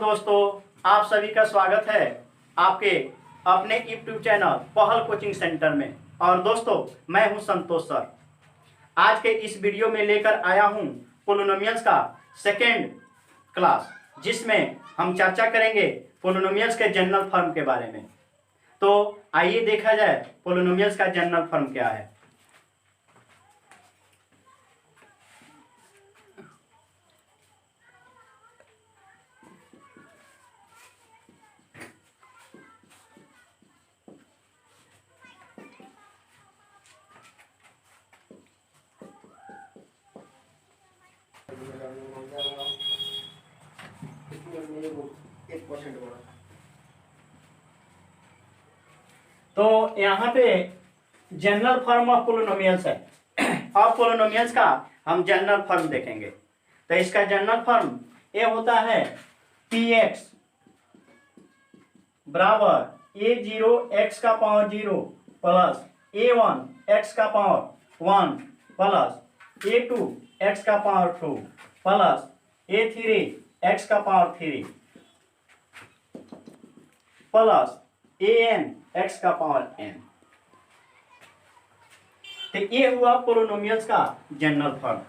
दोस्तों, आप सभी का स्वागत है आपके अपने यूट्यूब चैनल पहल कोचिंग सेंटर में। और दोस्तों, मैं हूं संतोष सर। आज के इस वीडियो में लेकर आया हूं पोलिनोमियल्स का सेकेंड क्लास, जिसमें हम चर्चा करेंगे पोलिनोमियल्स के जनरल फॉर्म के बारे में। तो आइए देखा जाए पोलिनोमियल्स का जनरल फॉर्म क्या है। तो यहाँ पे जनरल फॉर्म ऑफ पोलिनोमियल्स है। और पोलिनोमियल्स का हम जनरल फॉर्म देखेंगे। तो इसका जनरल फॉर्म ये होता है px बराबर a0 x का पावर 0 प्लस a1 x का पावर 1 प्लस a2 x का पावर 2 प्लस a3 x का पावर 3 प्लस an x का पावर n। तो ये हुआ पोलिनोमियल्स का जनरल फॉर्म।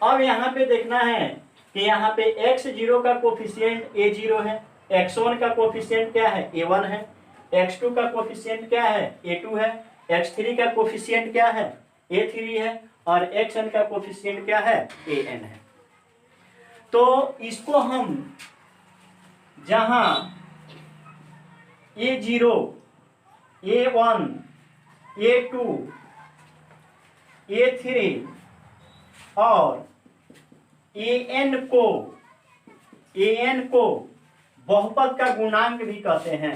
अब यहाँ पे देखना है कि यहाँ पे x0 का कोफिशिएंट a0 है, x1 का कोफिशिएंट क्या है a1 है, x2 का कोफिशिएंट क्या है a2 है, x3 का कोफिशिएंट क्या है a3 है और xn का कोफिशिएंट क्या है an है। तो इसको हम जहां a0 a1 a2 a3 और an को बहुपद का गुणांक भी कहते हैं।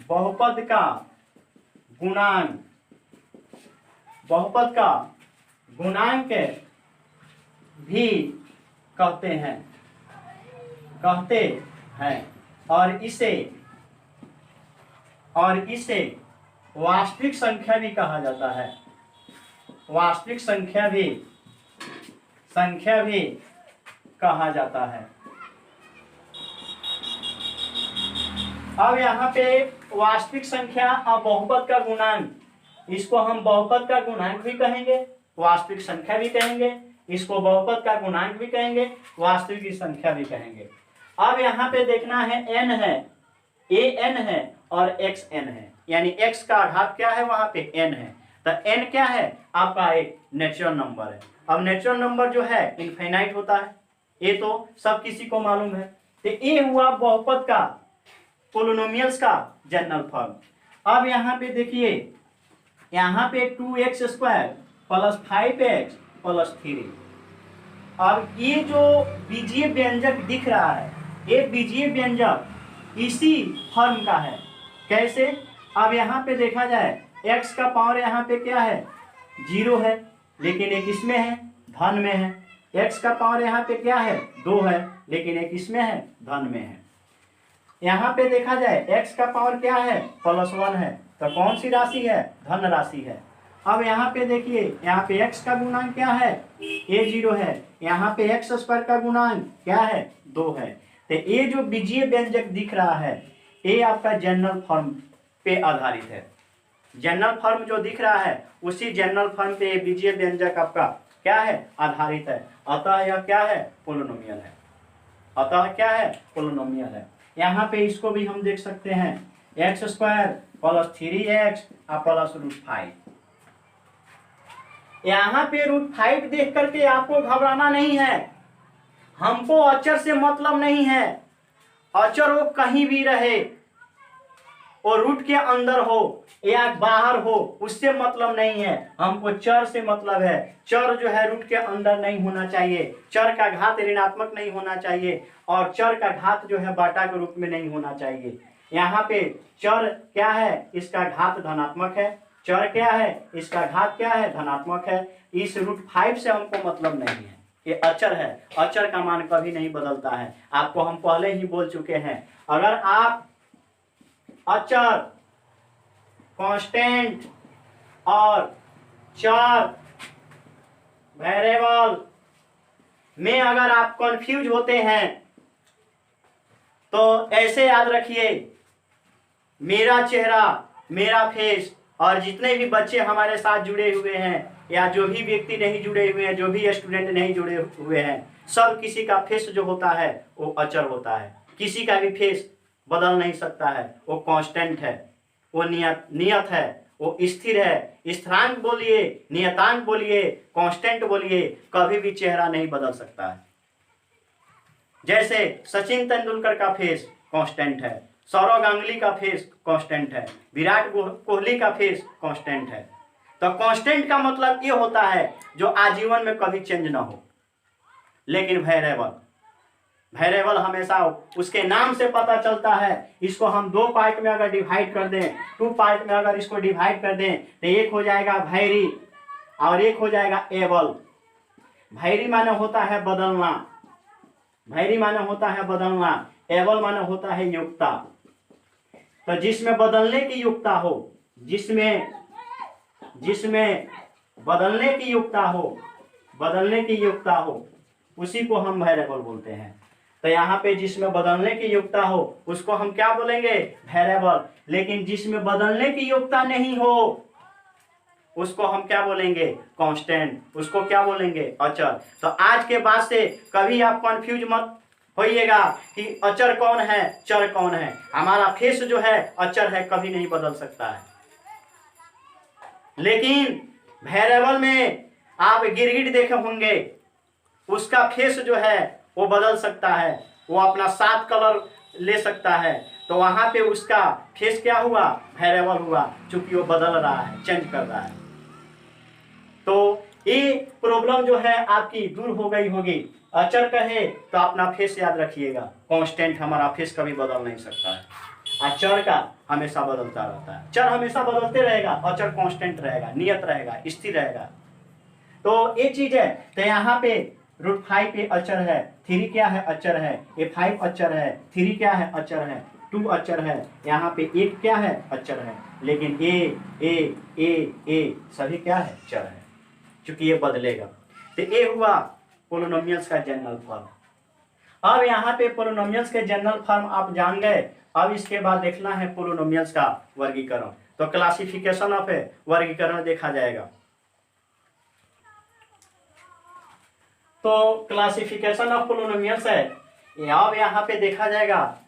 बहुपद का गुणांक भी कहते हैं और इसे वास्तविक संख्या भी कहा जाता है। वास्तविक संख्या भी कहा जाता है। अब यहाँ पे वास्तविक संख्या और बहुपद का गुणांक, इसको हम बहुपद का गुणांक भी कहेंगे, वास्तविक संख्या भी कहेंगे, इसको बहुपद का गुणांक भी कहेंगे, वास्तविक संख्या भी कहेंगे। अब यहाँ पे देखना है n है, an है और xn है, यानी x का घात क्या है वहां पे n है। तो n क्या है आपका एक नेचुरल नंबर है। अब नेचुरल नंबर जो है इनफाइनाइट होता है, ये तो सब किसी को मालूम है। तो ये हुआ बहुपद का पोलिनोमियल्स का जनरल फॉर्म। अब यहाँ पे देखिए, यहाँ पे 2x square plus 5x plus 3। अब ये जो बीजीय व्यंजक दिख रहा है, ये बीजीय व्यंजक इसी फॉर्म का है। कैसे? अब यहाँ पे देखा जाए x का पावर यहाँ पे क्या है 0 है, लेकिन एक इसमें है धन में है। x का पावर यहाँ पे क्या है 2 है, लेकिन एक इसमें है धन में है। यहाँ पे देखा जाए x का पावर क्या है +1 है, तो कौन सी राशि है धन राशि है। अब यहाँ पे देखिए, यहाँ पे x का गुणांक क्या है a0 है, यहाँ पे x स्क्वायर का गुणांक क्या है 2 है। तो ये जो बीजीय व्यंजक दिख रहा है ये आपका जनरल फॉर्म पे आधारित है। जनरल फॉर्म जो दिख रहा है उसी जनरल फॉर्म पे ये बीजीय व्यंजक आपका क्या है आधारित है। अतः यह क्या है पोलिनोमियल है। अतः क्या है पोलिनोमियल है। यहाँ पे इसको भी हम देख सकते हैं x square plus 3x plus √5। यहाँ पे √5 देख करके आपको घबराना नहीं है। हमको अचर से मतलब नहीं है। अचर वो कहीं भी रहे, और रूट के अंदर हो या बाहर हो, उससे मतलब नहीं है। हमको चर से मतलब है। चर जो है रूट के अंदर नहीं होना चाहिए, चर का घात ऋणात्मक नहीं होना चाहिए, और चर का घात जो है बाटा के रूप में नहीं होना चाहिए। यहाँ पे चर क्या है, इसका घात धनात्मक है। चर क्या है, इसका घात क्या है धनात्मक है। इस √5 से हमको मतलब नहीं है, ये अचर है। अचर का मान कभी नहीं बदलता है। आपको हम पहले ही बोल चुके हैं, अगर आप अचर कांस्टेंट और चर वेरिएबल में अगर आप कंफ्यूज होते हैं तो ऐसे याद रखिए, मेरा चेहरा, मेरा फेस, और जितने भी बच्चे हमारे साथ जुड़े हुए हैं या जो भी व्यक्ति नहीं जुड़े हुए हैं, जो भी स्टूडेंट नहीं जुड़े हुए हैं, सब किसी का फेस जो होता है वो अचर होता है। किसी का भी फेस बदल नहीं सकता है, वो कांस्टेंट है, वो नियत है, वो स्थिर है। स्थिरांक बोलिए, नियतांक बोलिए, कांस्टेंट बोलिए, कभी भी चेहरा नहीं बदल सकता है। जैसे सचिन तेंदुलकर का फेस कांस्टेंट है, सौरव गांगुली का फेस कांस्टेंट है, विराट कोहली का फेस कांस्टेंट है। तो कांस्टेंट का मतलब ये होता है जो आजीवन में कभी चेंज ना हो। लेकिन वेरिएबल हमेशा उसके नाम से पता चलता है। इसको हम दो पार्ट में अगर डिवाइड कर दें, टू पार्ट में अगर इसको डिवाइड कर दें तो एक हो जाएगा वैरी और एक हो जाएगा एबल। वैरी माने होता है बदलना, वैरी माने होता है बदलना, एबल माने होता है युक्ता। तो जिसमें बदलने की युक्ता हो, जिसमें बदलने की युक्ता हो, उसी को हम वेरिएबल बोलते हैं। तो यहाँ पे जिसमें बदलने की युक्ता हो उसको हम क्या बोलेंगे? वेरिएबल। लेकिन जिसमें बदलने की युक्ता नहीं हो उसको हम क्या बोलेंगे? कांस्टेंट। उसको क्या बोलेंगे? अचर। तो आज के बाद से कभी आप कंफ्यूज मत होइएगा कि अचर कौन है, चर कौन है। हमारा फेस जो है अचर है, कभी नहीं बदल सकता है। लेकिन वेरिएबल में आप गिरगिट देखे होंगे, उसका फेस जो है वो बदल सकता है, वो अपना 7 कलर ले सकता है। तो वहां पे उसका फेस क्या हुआ? वेरिएबल हुआ, क्योंकि वो बदल रहा है, चेंज कर रहा है। तो ये प्रॉब्लम जो है आपकी दूर हो गई होगी। अचर कहे तो अपना फेस याद रखिएगा, कांस्टेंट हमारा फेस कभी बदल नहीं सकता है। अचर का हमेशा बदलता रहता है। चर हमेशा बदलते रहेगा, अचर कांस्टेंट रहेगा, नियत रहेगा, स्थिर रहेगा। तो ये चीज है। तो यहाँ पे √5 पे अचर है, 3 क्या है? अचर है। ये 5 अचर है, 3 क्या है? अचर है, 2 अचर है, यहाँ पे 1 क्या है? अचर है। लेकिन ए सभी क्या है? चर है, क्योंकि ये बदलेगा। तो ये हुआ पोलिनोमियल्स का जनरल फॉर्म। अब यहाँ पे पोलिनोमियल्स के जनरल फॉर्म आप जान गए। अब इसके बाद देखना है पोलिनोमियल्स का वर्गीकरण। तो क्लासिफिकेशन ऑफ वर्गीकरण देखा जाएगा। तो क्लासिफिकेशन ऑफ पोलिनोमियल्स है। अब यहाँ पे देखा जाएगा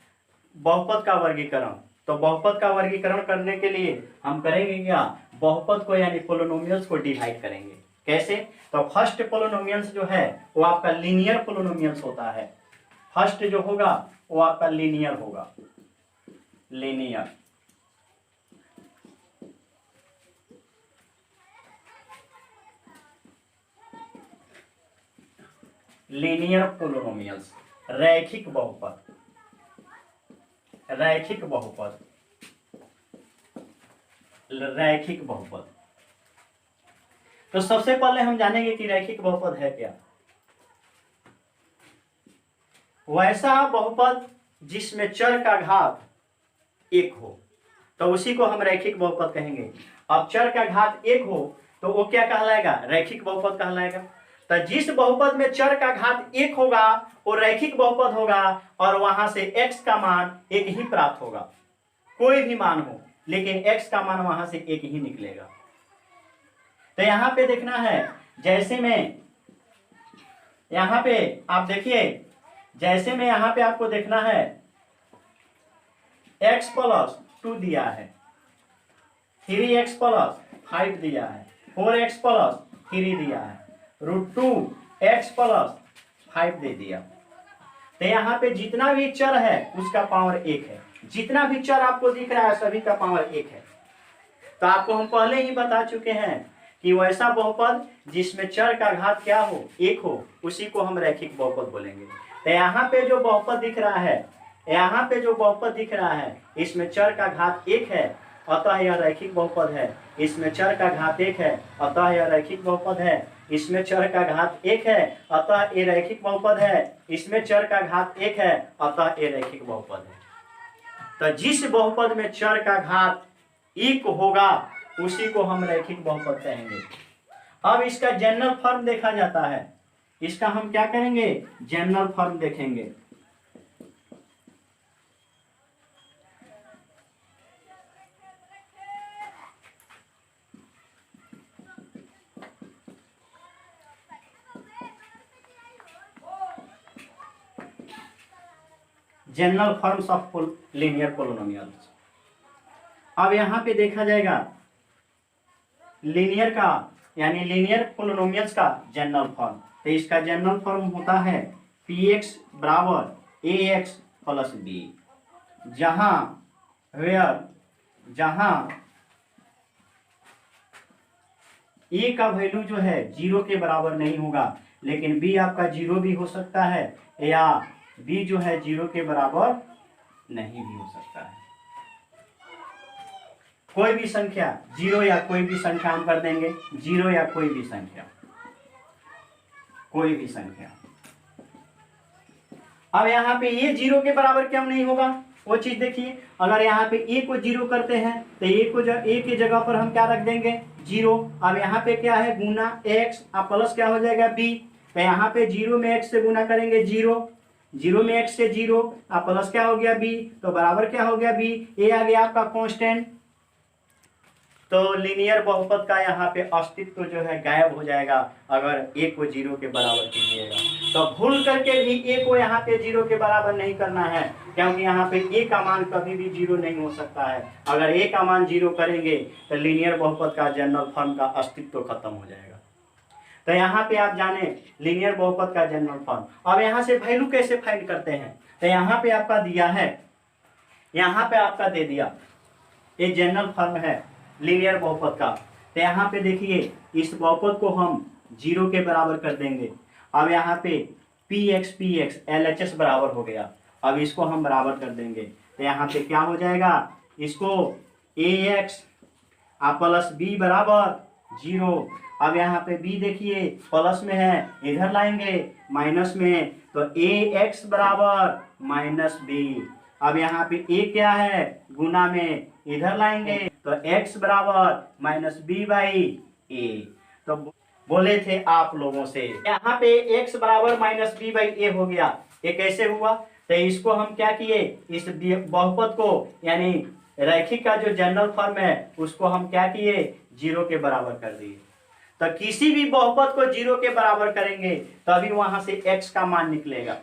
बहुपद का वर्गीकरण। तो बहुपद का वर्गीकरण करने के लिए हम करेंगे क्या? बहुपद को यानी पोलिनोमियल्स को डिवाइड करेंगे। कैसे? तो फर्स्ट पोलिनोमियल्स जो है वो आपका लीनियर पोलिनोमियल्स होता है। फर्स्ट जो होगा वो आपका लीनियर होगा, लीनियर। लीनियर पोलिनोमियल्स, रैखिक बहुपद, रैखिक बहुपद, रैखिक बहुपद। तो सबसे पहले हम जानेंगे कि रैखिक बहुपद है क्या। वैसा बहुपद जिसमें चर का घात 1 हो, तो उसी को हम रैखिक बहुपद कहेंगे। अब चर का घात 1 हो तो वो क्या कहलाएगा? रैखिक बहुपद कहलाएगा। तो जिस बहुपद में चर का घात 1 होगा वो रैखिक बहुपद होगा, और वहां से x का मान 1 ही प्राप्त होगा। कोई भी मान हो, लेकिन x का मान वहां से 1 ही निकलेगा। तो यहाँ पे देखना है, जैसे में यहाँ पे आप देखिए, जैसे में यहाँ पे आपको देखना है x + 2 दिया है, 3x + 5 दिया है, 4x + 3 दिया है, √2x + 5 दे दिया। तो यहाँ पे जितना भी चर है उसका पावर 1 है। जितना भी चर आपको दिख रहा है सभी का पावर 1 है। तो आपको हम पहले ही बता चुके हैं कि वैसा बहुपद जिसमें चर का घात क्या हो? 1 हो, उसी को हम रैखिक बहुपद बोलेंगे। तो यहाँ पे जो बहुपद दिख रहा है, यहाँ पे जो बहुपद दिख रहा है, इसमें चर का घात 1 है, अतः यह रैखिक बहुपद है। इसमें चर का घात 1 है, अतः यह रैखिक बहुपद है। इसमें चर का घात 1 है, अतः ये रैखिक बहुपद है। इसमें चर का घात 1 है, अतः ये रैखिक बहुपद है। तो जिस बहुपद में चर का घात 1 होगा उसी को हम रैखिक बहुपद कहेंगे। अब इसका जनरल फॉर्म देखा जाता है। इसका हम क्या करेंगे, जनरल फॉर्म देखेंगे। General forms of linear polynomials. अब यहाँ पे देखा जाएगा लीनियर का यानी लीनियर पोलिनोमियल्स का जनरल फॉर्म। तो इसका जनरल फॉर्म होता है px बराबर ax प्लस b, जहां a का वैल्यू जो है 0 के बराबर नहीं होगा, लेकिन b आपका 0 भी हो सकता है या b जो है 0 के बराबर नहीं भी हो सकता है। कोई भी संख्या 0 या कोई भी संख्या हम कर देंगे, 0 या कोई भी संख्या, कोई भी संख्या। अब यहाँ पे ये 0 के बराबर क्यों नहीं होगा, वो चीज देखिए। अगर यहाँ पे a को 0 करते हैं तो a की जगह पर हम क्या रख देंगे, 0। अब यहाँ पे क्या है, गुना x, अब प्लस क्या हो जाएगा b। तो यहाँ पे 0 में x से गुना करेंगे 0, 0 में x से 0, अब प्लस क्या हो गया b, तो बराबर क्या हो गया b, a आ गया आपका कांस्टेंट। तो लीनियर बहुपद का यहाँ पे अस्तित्व जो है गायब हो जाएगा अगर a को 0 के बराबर कीजिएगा। तो भूल करके भी a को यहाँ पे 0 के बराबर नहीं करना है, क्योंकि यहाँ पे a का मान कभी भी 0 नहीं हो सकता है। अगर a का मान 0 करेंगे तो लीनियर बहुपद का जनरल फॉर्म का अस्तित्व खत्म हो जाएगा। तो यहाँ पे आप जाने लीनियर बहुपद का जनरल फॉर्म। अब यहाँ से वैल्यू कैसे फाइंड करते हैं, तो यहाँ पे आपका दिया है, यहाँ पे आपका दे दिया ये जनरल फॉर्म है लीनियर बहुपद का। तो यहाँ पे देखिए इस बहुपद को हम 0 के बराबर कर देंगे। अब यहाँ पे px LHS बराबर हो गया, अब इसको हम बराबर कर देंगे। तो यहाँ पे क्या हो जाएगा, इसको ax प्लस b बराबर 0। अब यहाँ पे b देखिए प्लस में है, इधर लाएंगे माइनस में, तो ax बराबर माइनस b। अब यहाँ पे a क्या है, गुना में, इधर लाएंगे तो x बराबर माइनस b बाई a। तो बोले थे आप लोगों से यहाँ पे x बराबर माइनस b बाई a हो गया। ये कैसे हुआ, तो इसको हम क्या किए, इस बहुपद को यानी रैखिक का जो जनरल फॉर्म है उसको हम क्या किए, 0 के बराबर कर दिए। तो किसी भी बहुपद को 0 के बराबर करेंगे तभी वहां से x का मान निकलेगा,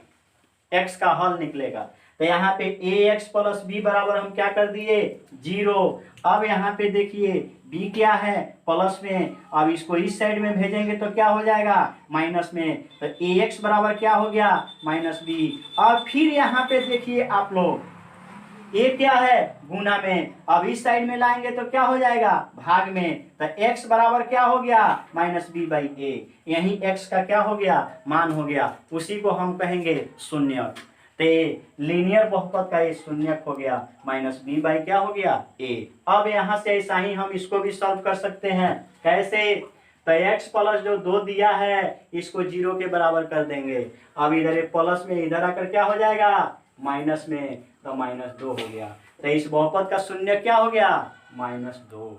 x का हल निकलेगा। तो यहाँ पे ax प्लस b बराबर हम क्या कर दिए, 0। अब यहाँ पे देखिए b क्या है, प्लस में, अब इसको इस साइड में भेजेंगे तो क्या हो जाएगा, माइनस में। तो ax बराबर क्या हो गया, माइनस b। अब फिर यहाँ पे देखिए आप लोग a क्या है, गुना में, अब इस साइड में लाएंगे तो क्या हो जाएगा, भाग में। तो x बराबर क्या हो गया, माइनस b बाई a। यही x का क्या हो गया, मान हो गया, उसी को हम कहेंगे शून्यक। तो लीनियर बहुपद का ये शून्यक हो गया, माइनस b बाई क्या हो गया, a। अब यहाँ से ऐसा ही हम इसको भी सॉल्व कर सकते हैं, कैसे, तो x प्लस जो 2 दिया है इसको 0 के बराबर कर देंगे। अब इधर प्लस में, इधर आकर क्या हो जाएगा, माइनस में, तो माइनस 2 हो गया। तो इस बहुपद का शून्य क्या हो गया, माइनस 2।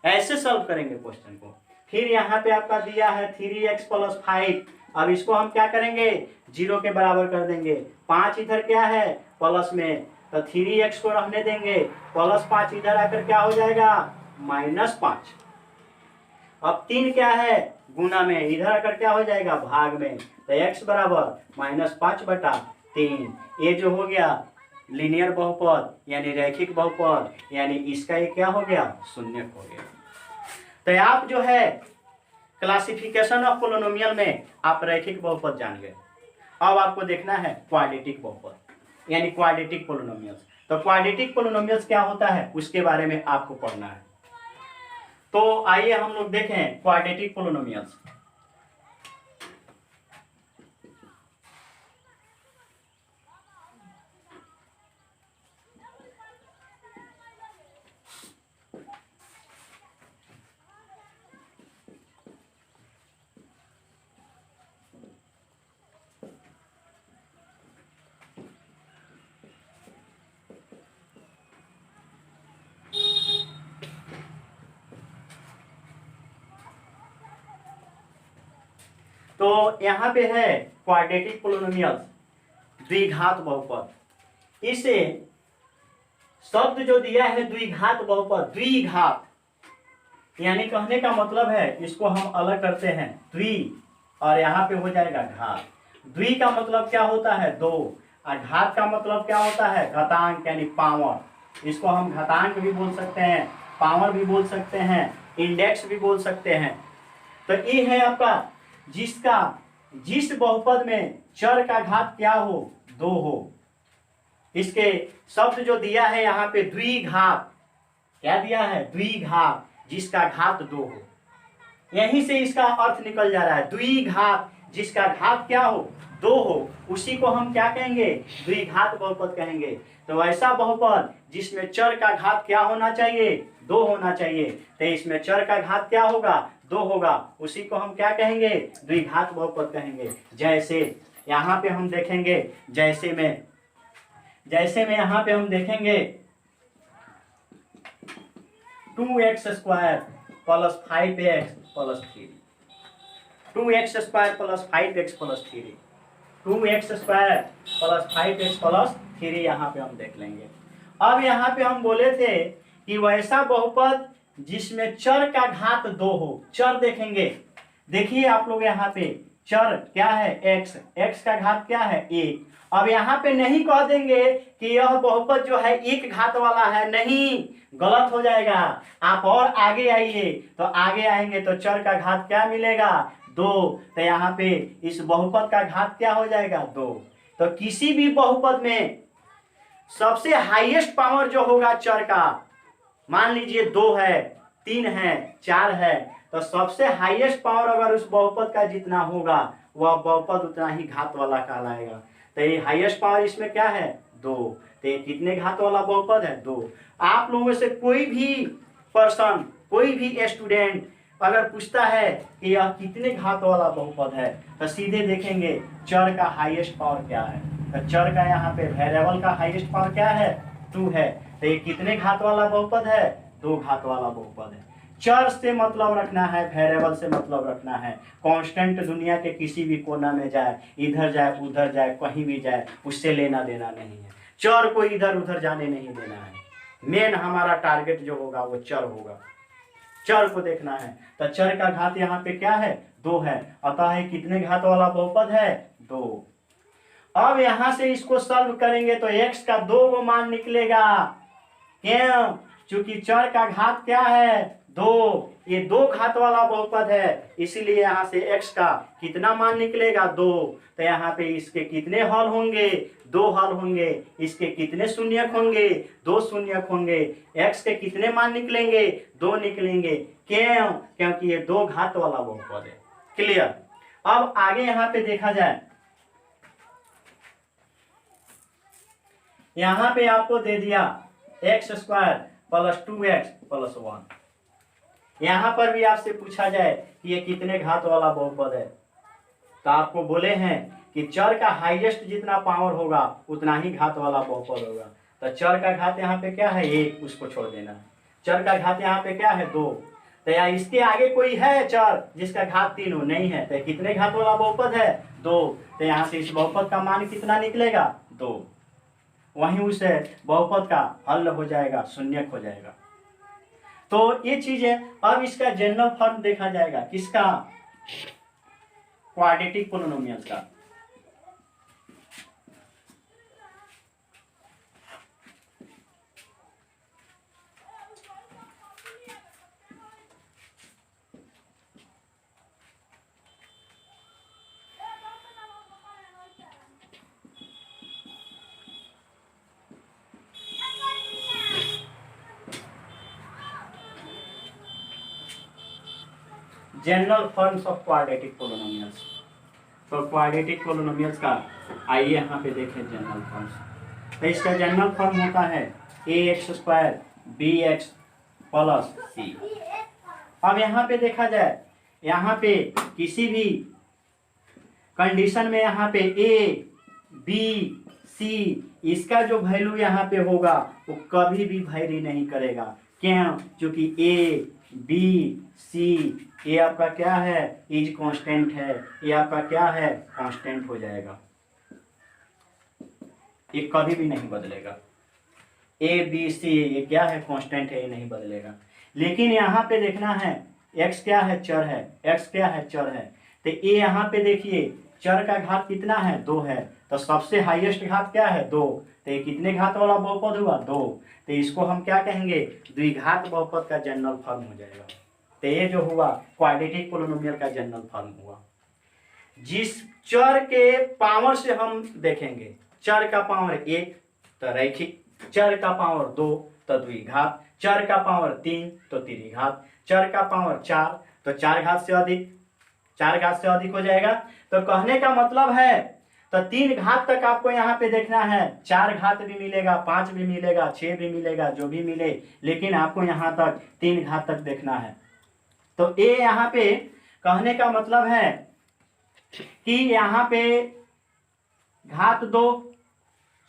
ऐसे सॉल्व करेंगे क्वेश्चन को। फिर यहाँ पे आपका दिया है 3x प्लस 5, अब इसको हम क्या करेंगे, 0 के बराबर कर देंगे। 5 इधर क्या है, प्लस में, तो 3x को रहने देंगे, प्लस 5 इधर आकर क्या हो जाएगा, माइनस 5। अब 3 क्या है, गुना में, इधर आकर क्या हो जाएगा, भाग में। तो x बराबर माइनस 5/3। ये जो हो गया लीनियर बहुपद यानी रैखिक बहुपद, यानी इसका ये क्या हो गया, शून्यक हो गया। तो आप जो है क्लासिफिकेशन ऑफ पोलिनोमियल में आप रैखिक बहुपद जान गए। अब आपको देखना है क्वाड्रेटिक बहुपद यानी क्वाड्रेटिक पोलिनोमियल्स। तो क्वाड्रेटिक पोलिनोमियल्स क्या होता है उसके बारे में आपको पढ़ना है। तो आइए हम लोग देखें क्वाड्रेटिक पोलिनोमियल्स। तो यहाँ पे है क्वाड्रेटिक पोलिनोमियल्स, द्विघात बहुपद। इसे शब्द जो दिया है द्विघात बहुपद, द्विघात यानी कहने का मतलब है, इसको हम अलग करते हैं द्वि और यहाँ पे हो जाएगा घात। द्वि का मतलब क्या होता है? दो, और घात का मतलब क्या होता है? घातांक यानी पावर। इसको हम घातांक भी बोल सकते हैं, पावर भी बोल सकते हैं, इंडेक्स भी बोल सकते हैं। तो ये है आपका जिस बहुपद में चर का घात क्या हो? दो हो। इसके शब्द जो दिया है यहाँ पे द्विघात, क्या दिया है? द्विघात, जिसका घात दो हो। यहीं से इसका अर्थ निकल जा रहा है, द्विघात जिसका घात क्या हो? दो हो, उसी को हम क्या कहेंगे? द्विघात बहुपद कहेंगे। तो ऐसा बहुपद जिसमें चर का घात क्या होना चाहिए? दो होना चाहिए। तो इसमें चर का घात क्या होगा? दो होगा, उसी को हम क्या कहेंगे? द्विघात बहुपद कहेंगे। जैसे यहाँ पे हम देखेंगे, जैसे में यहाँ पे हम देखेंगे 2x² plus 5x plus 3, 2x² plus 5x plus 3, 2x² plus 5x plus 3 यहाँ पे हम देख लेंगे। अब यहाँ पे हम बोले थे कि वैसा बहुपद जिसमें चर का घात दो हो। चर देखेंगे, देखिए आप लोग यहाँ पे चर क्या है? x का घात क्या है? 1। अब यहाँ पे नहीं कह देंगे कि यह बहुपद जो है एक घात वाला है, नहीं, गलत हो जाएगा। आप और आगे आइए, तो आगे आएंगे तो चर का घात क्या मिलेगा? 2। तो यहाँ पे इस बहुपद का घात क्या हो जाएगा? 2। तो किसी भी बहुपद में सबसे हाईएस्ट पावर जो होगा चर का, मान लीजिए 2 है, 3 है, 4 है, तो सबसे हाईएस्ट पावर अगर उस बहुपद का जितना होगा, वह बहुपद उतना ही घात वाला कहलाएगा। तो ये हाईएस्ट पावर इसमें क्या है? 2। तो ये कितने घात वाला बहुपद है? 2। आप लोगों से कोई भी पर्सन, कोई भी स्टूडेंट अगर पूछता है कि यह कितने घात वाला बहुपद है, तो सीधे देखेंगे चर का हाईएस्ट पावर क्या है। तो चर का यहाँ पे वेरिएबल का हाईएस्ट पावर क्या है? 2 है। तो ये कितने घात वाला बहुपद है? 2 घात वाला बहुपद है। चर से मतलब रखना है, वेरिएबल से मतलब रखना है। कांस्टेंट दुनिया के किसी भी कोना में जाए, इधर जाए उधर जाए, कहीं भी जाए, उससे लेना देना नहीं है। चर को इधर उधर जाने नहीं देना है। मेन हमारा टारगेट जो होगा वो चर होगा, चर को देखना है। तो चर का घात यहाँ पे क्या है? 2 है। अतः कितने घात वाला बहुपद है? 2। अब यहां से इसको सॉल्व करेंगे तो x का 2 मान निकलेगा। क्यों? क्योंकि चर का घात क्या है? 2। ये 2 घात वाला बहुपद है, इसीलिए यहाँ से x का कितना मान निकलेगा? 2। तो यहाँ पे इसके कितने हल होंगे? 2 हल होंगे। इसके कितने शून्यक होंगे? 2 शून्यक होंगे। x के कितने मान निकलेंगे? 2 निकलेंगे। क्यों? क्योंकि ये 2 घात वाला बहुपद है। क्लियर? अब आगे यहाँ पे देखा जाए, यहाँ पे आपको दे दिया x² प्लस 2x प्लस 1। यहाँ पर भी आपसे पूछा जाए कि ये कितने घात वाला बहुपद है, तो आपको बोले हैं कि चर का हाईएस्ट जितना पावर होगा उतना ही घात वाला बहुपद होगा। तो चर का घात यहाँ पे क्या है? 1, उसको छोड़ देना है। चर का घात यहाँ पे क्या है? 2। तो या इसके आगे कोई है चर जिसका घात 3 हो? नहीं है। तो कितने घात वाला बहुपद है? 2। तो यहाँ से इस बहुपद का मान कितना निकलेगा? 2। वहीं उसे बहुपद का हल हो जाएगा, शून्यक हो जाएगा। तो ये चीज है। अब इसका जनरल फॉर्म देखा जाएगा, किसका? क्वाड्रेटिक पोलिनोमियल्स का। General forms of quadratic polynomials. तो क्वाड्रेटिक पोलिनोमियल्स का आइए यहाँ पे देखें जनरल फॉर्म्स। तो इसका जनरल फॉर्म होता है ax² bx प्लस c। अब यहाँ पे देखा जाए, यहाँ पे किसी भी कंडीशन में यहाँ पे a b c इसका जो वैल्यू यहाँ पे होगा वो कभी भी वेरी नहीं करेगा। क्यों? क्योंकि a बी सी ये आपका क्या है, इज कांस्टेंट है, ये आपका क्या है, कांस्टेंट हो जाएगा, ये कभी भी नहीं बदलेगा। ए बी सी ये क्या है, कांस्टेंट है, ये नहीं बदलेगा। लेकिन यहाँ पे देखना है x क्या है, चर है, x क्या है, चर है। तो ये यहाँ पे देखिए चर का घात कितना है, 2 है, तो सबसे हाईएस्ट घात क्या है, 2। तो ये कितने घात वाला बहुपद हुआ, 2। तो इसको हम क्या कहेंगे, द्विघात बहुपद का जनरल फॉर्म हो जाएगा। तो ये जो हुआ क्वाड्रेटिक पोलिनोमियल का जनरल फॉर्म हुआ। जिस चर के पावर से हम देखेंगे, चर का पावर 1 तो रैखिक, चर का पावर 2 तो द्विघात, चर का पावर 3 तो त्रिघात, चर का पावर 4 तो 4 घात से अधिक, 4 घात से अधिक हो जाएगा। तो कहने का मतलब है तो 3 घात तक आपको यहाँ पे देखना है, 4 घात भी मिलेगा, 5 भी मिलेगा, 6 भी मिलेगा, जो भी मिले, लेकिन आपको यहाँ तक 3 घात तक देखना है। तो ये यहाँ पे कहने का मतलब है कि यहाँ पे घात 2,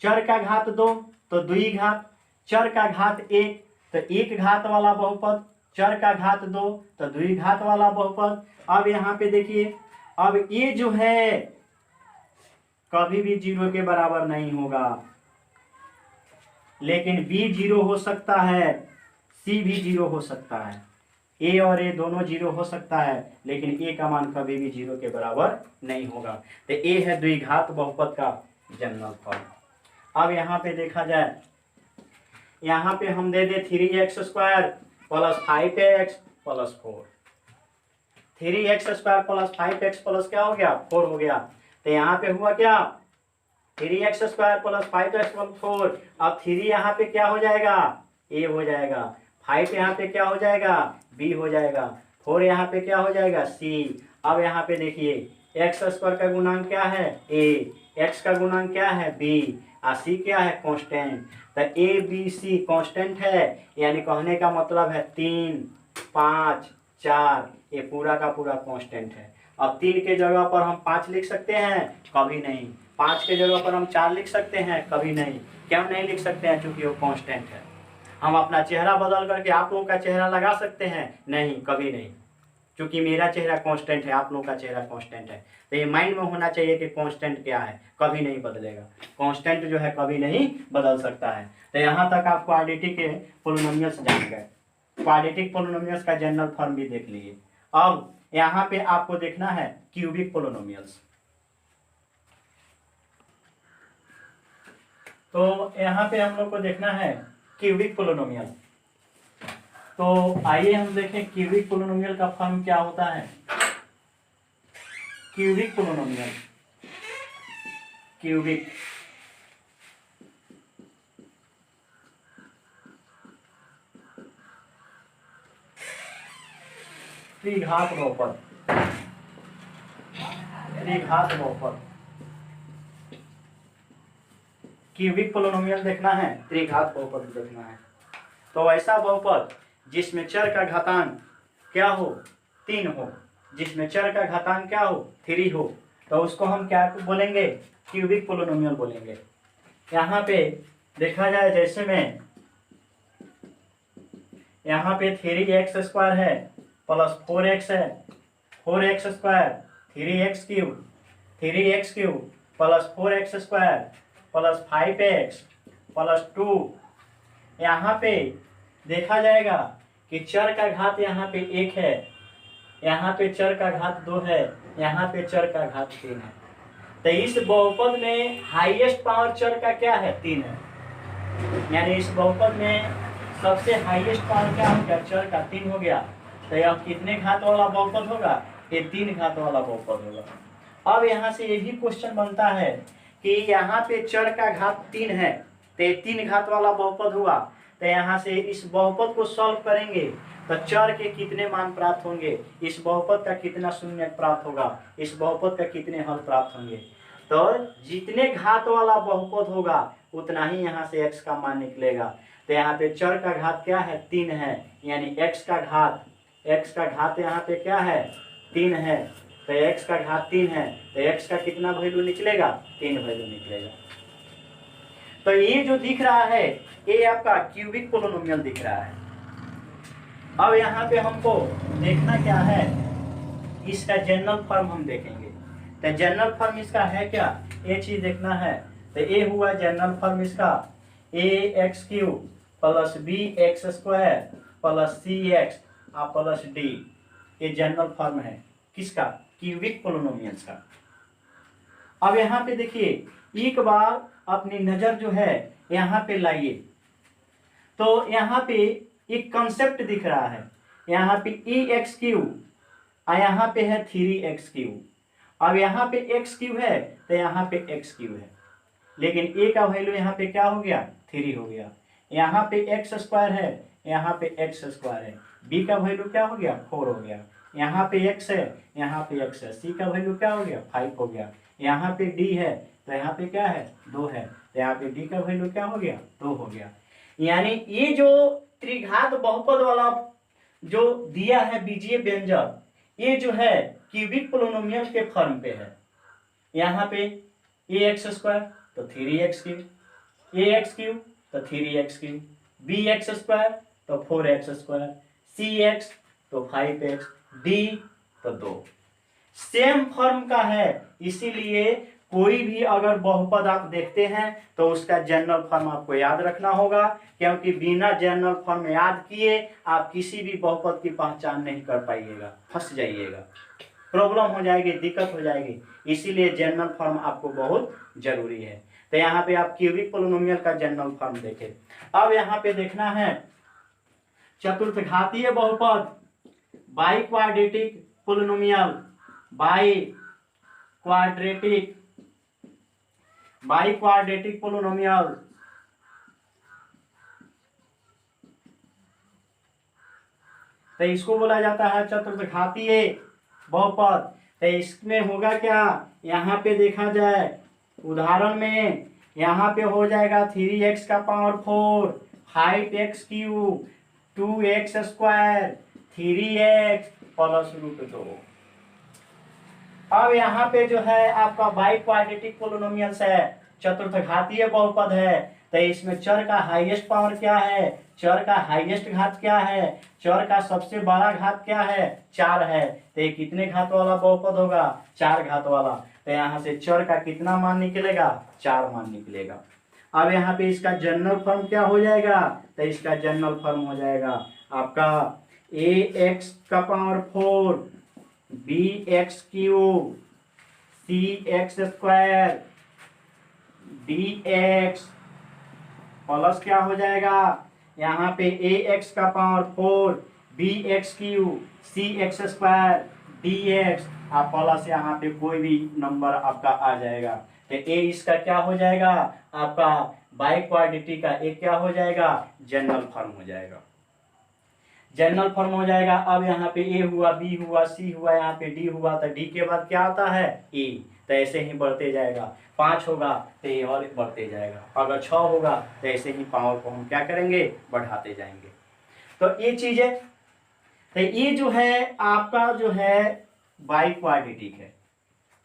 चर का घात 2 तो द्विघात, चर का घात 1 तो 1 घात वाला बहुपद, चर का घात 2 तो द्विघात वाला बहुपद। अब यहाँ पे देखिए, अब ये जो है कभी भी 0 के बराबर नहीं होगा, लेकिन b 0 हो सकता है, c भी 0 हो सकता है, a और a दोनों 0 हो सकता है, लेकिन a का मान कभी भी 0 के बराबर नहीं होगा। तो a है द्विघात बहुपद का जनरल फॉर्म। अब यहाँ पे देखा जाए, यहाँ पे हम दे दे 3x² plus 5x plus 4, 3x² plus 5x plus क्या हो गया, 4 हो गया। तो यहाँ पे हुआ क्या, 3x² प्लस 5x प्लस 4। अब 3 यहाँ पे क्या हो जाएगा, a हो जाएगा, 5 यहाँ पे क्या हो जाएगा, b हो जाएगा, 4 यहाँ पे क्या हो जाएगा, c। अब यहाँ पे देखिए x² का गुणांक क्या है, a, x का गुणांक क्या है, b, और c क्या है, कांस्टेंट। तो a b c कांस्टेंट है, यानी कहने का मतलब है 3 5 4 ये पूरा का पूरा कांस्टेंट है। अब 3 के जगह पर हम 5 लिख सकते हैं, कभी नहीं। 5 के जगह पर हम 4 लिख सकते हैं, कभी नहीं। क्यों नहीं लिख सकते हैं, क्योंकि वो कांस्टेंट है। हम अपना चेहरा बदल करके आप लोगों का चेहरा लगा सकते हैं, नहीं, कभी नहीं, क्योंकि मेरा चेहरा कांस्टेंट है, आप लोगों का चेहरा कांस्टेंट है। तो ये माइंड में होना चाहिए कि कांस्टेंट क्या है, कभी नहीं बदलेगा। कांस्टेंट जो है कभी नहीं बदल सकता है। तो यहाँ तक आप क्वाड्रेटिक के पोलिनोमियल्स जान गए, क्वाड्रेटिक पोलिनोमियल्स का जनरल फॉर्म भी देख लिए। अब यहाँ पे आपको देखना है क्यूबिक पोलिनोमियल्स। तो यहाँ पे हम लोग को देखना है क्यूबिक पोलिनोमियल। तो आइए हम देखें क्यूबिक पोलिनोमियल का फॉर्म क्या होता है। क्यूबिक पोलिनोमियल, क्यूबिक त्रिघात बहुपद, त्रिघात बहुपद। क्यूबिक पोलिनोमियल देखना है, त्रिघात बहुपद देखना है। तो ऐसा बहुपद जिसमें चर का घातांक क्या हो, 3 हो, जिसमें चर का घातांक क्या हो, 3 हो, तो उसको हम क्या बोलेंगे, क्यूबिक पोलिनोमियल बोलेंगे। यहाँ पे देखा जाए, जैसे में यहाँ पे 3x² है प्लस 4x है, 4x² 3x³ 3x³ plus 4x² plus 5x plus 2। यहाँ पे देखा जाएगा कि चर का घात यहाँ पे 1 है, यहाँ पे चर का घात 2 है, यहाँ पे चर का घात 3 है। तो इस बहुपद में हाईएस्ट पावर चर का क्या है, 3 है, यानी इस बहुपद में सबसे हाईएस्ट पावर क्या हो गया, चर का 3 हो गया। तो यह कितने घात वाला बहुपद होगा, ये 3 घात वाला बहुपद होगा। अब यहाँ से ये भी क्वेश्चन बनता है कि यहाँ पे चर का घात 3 है, तो ये 3 घात वाला बहुपद हुआ। तो यहाँ से इस बहुपद को सॉल्व करेंगे तो चर के कितने मान प्राप्त होंगे, इस बहुपद का कितना शून्य प्राप्त होगा, इस बहुपद का कितने हल प्राप्त होंगे। तो जितने घात वाला बहुपद होगा उतना ही यहाँ से x का मान निकलेगा। तो यहाँ पे चर का घात क्या है, 3 है, यानी x का घात यहाँ पे क्या है, 3 है। तो x का घात 3 है, तो x का कितना वैल्यू निकलेगा, 3 वैल्यू निकलेगा। तो ये जो दिख रहा है ये आपका क्यूबिक पोलिनोमियल दिख रहा है। अब यहाँ पे हमको देखना क्या है, इसका जनरल फॉर्म हम देखेंगे। तो जनरल फॉर्म इसका है क्या, ये चीज देखना है। तो ये हुआ जनरल फॉर्म इसका, A X cube plus B X square plus C X plus D. ये जनरल फॉर्म है किसका, क्यूबिक पोलिनोमियल्स का। अब यहाँ पे देखिए, एक बार अपनी नजर जो है यहाँ पे लाइए, तो यहाँ पे एक कंसेप्ट दिख रहा है। यहाँ पे ई एक्स क्यू और यहाँ पे है 3x3। अब यहाँ पे एक्स क्यू है तो यहाँ पे एक्स क्यू है, लेकिन ए का वैल्यू यहाँ पे क्या हो गया, 3 हो गया। यहाँ पे एक्स स्क्वायर है, यहाँ पे एक्स स्क्वायर है। बी का वैल्यू क्या हो गया, 4 हो गया। यहाँ पे एक्स है, यहाँ पे एक्स है। सी का वैल्यू क्या हो गया, 5 हो गया। यहाँ पे डी है तो यहाँ पे क्या है, 2 है। तो यहाँ पे डी का वैल्यू क्या हो गया, 2 हो गया। यानी ये जो त्रिघात बहुपद वाला जो दिया है बीजीय व्यंजक, ये जो है क्यूबिक पोलिनोमियल के फॉर्म पे है। यहाँ पे ए एक्स स्क्वायर तो 3x3, ए एक्स क्यू तो 3x3, बी एक्स स्क्वायर तो 4x स्क्वायर, सी एक्स तो 5x, डी तो 2। सेम फॉर्म का है, इसीलिए कोई भी अगर बहुपद आप देखते हैं तो उसका जनरल फॉर्म आपको याद रखना होगा, क्योंकि बिना जनरल फॉर्म याद किए आप किसी भी बहुपद की पहचान नहीं कर पाइएगा, फंस जाइएगा, प्रॉब्लम हो जाएगी, दिक्कत हो जाएगी। इसीलिए जनरल फॉर्म आपको बहुत जरूरी है। तो यहाँ पे आप क्यूबिक पोलिनोमियल का जनरल फॉर्म देखें। अब यहाँ पे देखना है चतुर्थघातीय बहुपद, by quadratic polynomial, by quadratic polynomial. तो इसको बोला जाता है चतुर्थघातीय बहुपद। तो इसमें होगा क्या, यहाँ पे देखा जाए उदाहरण में, यहाँ पे हो जाएगा 3x का power 4, 5x cube, 2x square, 3x plus √2। अब यहाँ पे जो है आपका बाई क्वाड्रेटिक पोलिनोमियल्स है, चतुर्थघातीय बहुपद है। तो इसमें चर का हाईएस्ट पावर क्या है, चर का हाईएस्ट घात क्या है, चर का सबसे बड़ा घात क्या है, 4 है। तो ये कितने घात वाला बहुपद होगा, 4 घात वाला। तो यहाँ से चर का कितना मान निकलेगा, 4 मान निकलेगा। अब यहाँ पे इसका जनरल फॉर्म क्या हो जाएगा, तो इसका जनरल फॉर्म हो जाएगा आपका ए एक्स का power 4, B X cube, C X square, D X plus क्या हो जाएगा, यहाँ पे ए एक्स का power 4, B X cube, C X square, D X plus यहाँ पे कोई भी नंबर आपका आ जाएगा। तो ए इसका क्या हो जाएगा, आपका बाई क्वाड्रेटिक का एक क्या हो जाएगा, जनरल फॉर्म हो जाएगा, जनरल फॉर्म हो जाएगा। अब यहाँ पे ए हुआ, बी हुआ, सी हुआ, यहाँ पे डी हुआ, तो डी के बाद क्या आता है, ए। तो ऐसे ही बढ़ते जाएगा, 5 होगा तो ये और बढ़ते जाएगा, अगर 6 होगा तो ऐसे ही पावर को हम क्या करेंगे, बढ़ाते जाएंगे। तो ये चीज है। तो ये जो है आपका जो है बाई क्वाड्रेटिक है।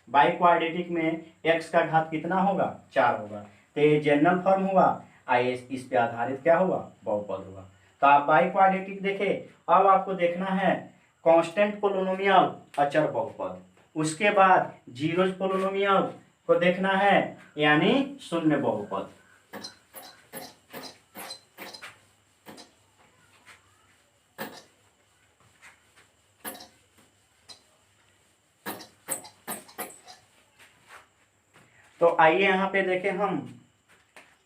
बाई क्वाड्रेटिक में x का घात कितना होगा, 4 होगा। तो ये जनरल फॉर्म हुआ, इस पे आधारित क्या हुआ, बहुपद हुआ। तो आप बाई क्वाड्रेटिक देखे। अब आपको देखना है कांस्टेंट पोलिनोमियल, अचर बहुपद। उसके बाद जीरोज पोलिनोमियल को देखना है, यानी शून्य बहुपद। तो आइए यहाँ पे देखें हम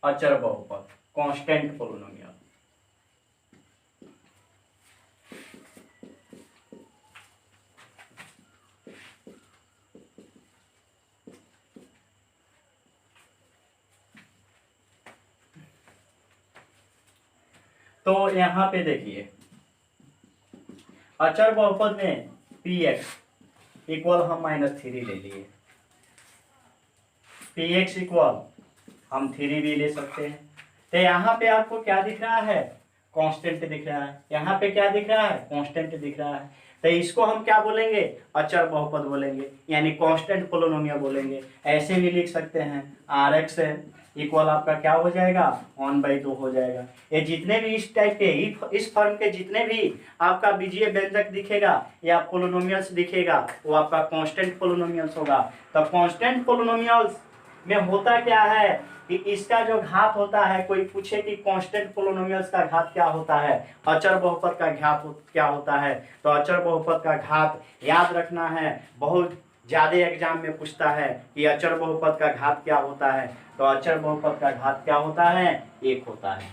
अचर बहुपद, कांस्टेंट पोलिनोमियल। तो यहाँ पे देखिए अचर बहुपद में px इक्वल हम -3 ले लिए, px इक्वल हम 3 भी ले सकते हैं। तो यहाँ पे आपको क्या दिख रहा है, कांस्टेंट दिख रहा है। यहाँ पे क्या दिख रहा है, कांस्टेंट दिख रहा है। तो इसको हम क्या बोलेंगे, अचर बहुपद बोलेंगे, यानी कांस्टेंट पोलिनोमियल बोलेंगे। ऐसे भी लिख सकते हैं, rx है इक्वल आपका क्या हो जाएगा 1/2 हो जाएगा। ये जितने भी इस टाइप के इस फॉर्म के जितने भी आपका बीजीय व्यंजक दिखेगा या पोलिनोमियल्स दिखेगा वो आपका कांस्टेंट पोलिनोमियल्स होगा। तो कांस्टेंट पोलिनोमियल्स में होता क्या है कि इसका जो घात होता है, कोई पूछे कि कांस्टेंट पोलिनोमियल्स का घात क्या होता है, अचर बहुपद का घात क्या होता है, तो अचर बहुपद का घात याद रखना है। बहुत ज्यादा एग्जाम में पूछता है कि अचर बहुपद का घात क्या होता है, तो अचर बहुपद का घात क्या होता है 1 होता है।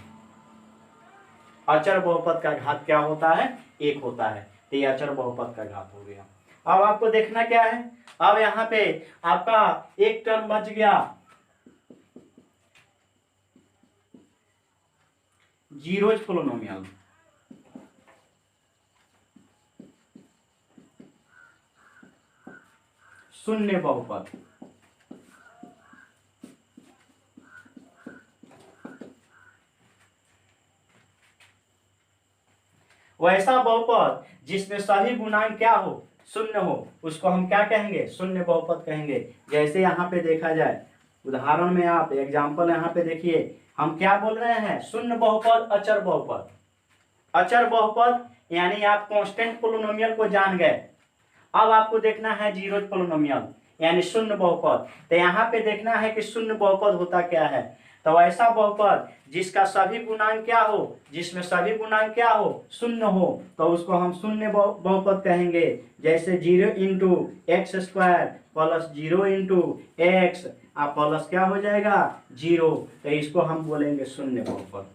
अचर बहुपद का घात क्या होता है 1 होता है। तो ये अचर बहुपद का घात हो गया। अब आपको देखना क्या है, अब यहाँ पे आपका एक टर्म बच गया जीरोज पोलिनोमियल। शून्य बहुपद, वैसा बहुपद जिसमें सभी गुणांक क्या हो शून्य हो, उसको हम क्या कहेंगे शून्य बहुपद कहेंगे। जैसे यहाँ पे देखा जाए उदाहरण में, आप एग्जाम्पल यहाँ पे देखिए, हम क्या बोल रहे हैं शून्य बहुपद अचर बहुपद। अचर बहुपद यानी आप कांस्टेंट पोलिनोमियल को जान गए। अब आपको देखना है जीरोज पोलिनोमियल यानी शून्य बहुपद। तो यहाँ पे देखना है कि शून्य बहुपद होता क्या है। तो ऐसा बहुपद जिसका सभी गुणांक क्या हो, जिसमें सभी गुणांक क्या हो शून्य हो, तो उसको हम शून्य बहुपद कहेंगे। जैसे 0x² प्लस 0x आप प्लस क्या हो जाएगा 0, तो इसको हम बोलेंगे शून्य बहुपद।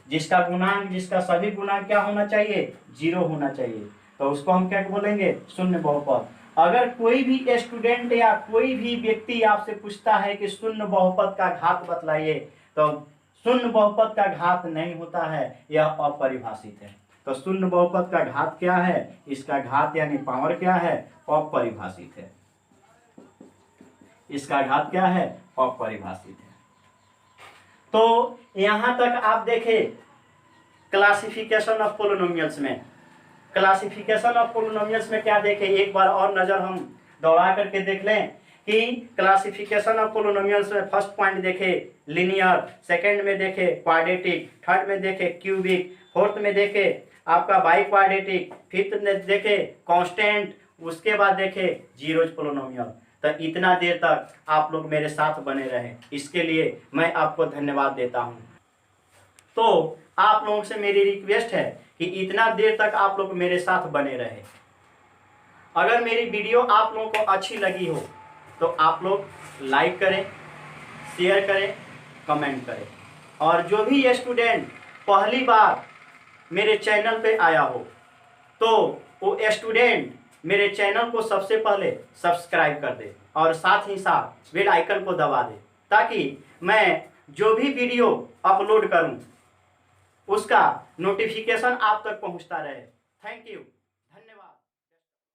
जिसका गुणांक, जिसका सभी गुणांक क्या होना चाहिए 0 होना चाहिए, तो उसको हम क्या बोलेंगे शून्य बहुपद। अगर कोई भी स्टूडेंट या कोई भी व्यक्ति आपसे पूछता है कि शून्य बहुपद का घात बतलाइए, तो शून्य बहुपद का घात नहीं होता है, यह अपरिभाषित है। तो शून्य बहुपद का घात क्या है, इसका घात यानी पावर क्या है अपरिभाषित है। इसका घात क्या है अपरिभाषित है। तो यहां तक आप देखें क्लासिफिकेशन ऑफ पोलिनोमियल्स में, क्लासिफिकेशन ऑफ पोलिनोमियल्स में क्या देखें, एक बार और नजर हम दौड़ा करके देख लें कि क्लासिफिकेशन ऑफ पोलिनोमियल्स में फर्स्ट पॉइंट देखे लिनियर, सेकंड में देखे क्वाड्रेटिक, थर्ड में देखे क्यूबिक, फोर्थ में देखे आपका बाई क्वाड्रेटिक, फिफ्थ में देखे कांस्टेंट, उसके बाद देखे जीरोज पोलिनोमियल। तो इतना देर तक आप लोग मेरे साथ बने रहे, इसके लिए मैं आपको धन्यवाद देता हूं। तो आप लोगों से मेरी रिक्वेस्ट है कि इतना देर तक आप लोग मेरे साथ बने रहे। अगर मेरी वीडियो आप लोगों को अच्छी लगी हो तो आप लोग लाइक करें, शेयर करें, कमेंट करें। और जो भी स्टूडेंट पहली बार मेरे चैनल पे आया हो तो वो स्टूडेंट मेरे चैनल को सबसे पहले सब्सक्राइब कर दे और साथ ही साथ बेल आइकन को दबा दे, ताकि मैं जो भी वीडियो अपलोड करूं उसका नोटिफिकेशन आप तक पहुंचता रहे। थैंक यू, धन्यवाद।